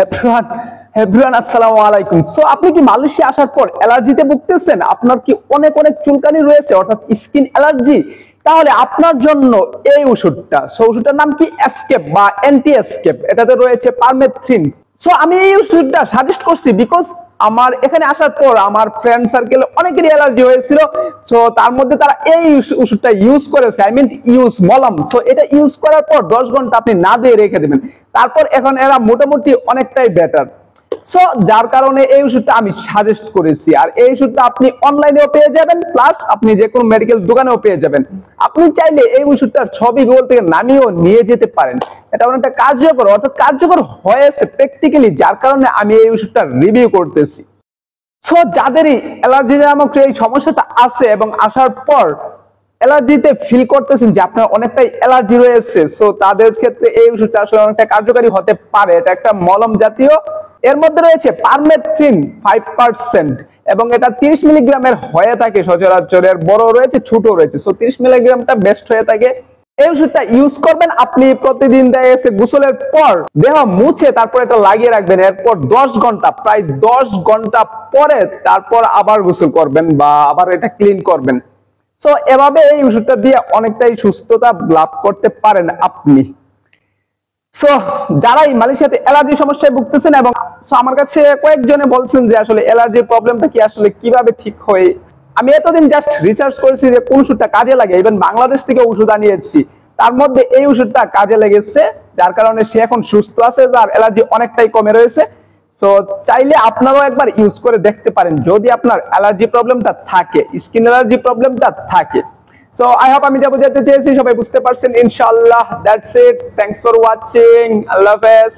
Everyone everyone আসসালামু আলাইকুম। So আপনি কি মালয়েশিয়া আসার পর অ্যালার্জিতে ভুগতেছেন? আপনার কি অনেক অনেক চুলকানি রয়েছে অর্থাৎ স্কিন অ্যালার্জি? তাহলে আপনার জন্য এই ওষুধটা, ওষুধটার নাম কি এসকেপ বা অ্যান্টি এসকেপ। এটাতে রয়েছে পারমেথ্রিন। সো আমি এই ওষুধটা সাজেস্ট করছি বিকজ আমার এখানে আসার পর আমার ফ্রেন্ড সার্কেলে অনেকেরই অ্যালার্জি হয়েছিল। সো তার মধ্যে তারা এই ওষুধটা ইউজ করেছে, আই মিন ইউজ মলম। সো এটা ইউজ করার পর 10 ঘন্টা আপনি না দিয়ে রেখে দেবেন, তারপর এখন এরা মোটামুটি অনেকটাই বেটার। সো যার কারণে এই ওষুধটা আমি সাজেস্ট করেছি। আর এই ওষুধটা আপনি অনলাইনেও পেয়ে যাবেন, প্লাস আপনি যে কোনো মেডিকেল দোকানেও পেয়ে যাবেন। আপনি চাইলে এই ওষুধটার ছবি গুগল থেকে নামিয়েও নিয়ে যেতে পারেন। এটা অনেকটা কার্যকর, অর্থাৎ কার্যকর হয়েছে প্র্যাকটিক্যালি, যার কারণে আমি এই ওষুধটা রিভিউ করতেছি। সো যাদেরই অ্যালার্জি নামক এই সমস্যাটা আছে এবং আসার পর অ্যালার্জিতে ফিল করতেছেন যে আপনার অনেকটাই অ্যালার্জি রয়েছে, সো তাদের ক্ষেত্রে এই ওষুধটা আসলে অনেকটা কার্যকারী হতে পারে। এটা একটা মলম জাতীয়, এর মধ্যে রয়েছে পারমেথ্রিন 5% এবং এটা 30 মিলিগ্রামের হয়ে থাকে সচরাচর। এর বড় রয়েছে, ছোট রয়েছে। সো 30 মিলিগ্রামটা বেস্ট হয়ে থাকে। এই ওষুধটা ইউজ করবেন আপনি প্রতিদিন, দেখা গেছে গোসলের পর দেহ মুছে তারপর এটা লাগিয়ে রাখবেন। এরপর 10 ঘন্টা, প্রায় 10 ঘন্টা পরে তারপর আবার গোসল করবেন বা আবার এটা ক্লিন করবেন। সো এভাবে এই ওষুধটা দিয়ে অনেকটাই সুস্থতা লাভ করতে পারেন আপনি। সো যারাই মালয়েশিয়াতে অ্যালার্জি সমস্যায় ভুগতেছেন এবং আমার কাছে কয়েকজনে বলছেন যে আসলে অ্যালার্জির প্রবলেমটা কি আসলে কিভাবে ঠিক হয়। আমি এতদিন জাস্ট রিসার্চ করেছি যে কোন ওষুধটা কাজে লাগে, ইভেন বাংলাদেশ থেকে ওষুধ আনিয়েছি, তার মধ্যে এই ওষুধটা কাজে লেগেছে, যার কারণে সে এখন সুস্থ আছে, যার অ্যালার্জি অনেকটাই কমে রয়েছে। সো চাইলে আপনারাও একবার ইউজ করে দেখতে পারেন যদি আপনার অ্যালার্জি প্রবলেমটা থাকে, স্কিন অ্যালার্জি প্রবলেমটা থাকে। সো আই হোপ আমি যা বোঝাতে চেয়েছি সবাই বুঝতে পারছেন ইনশাআল্লাহ। That's it, thanks for watching, আল্লাহ হাফেজ।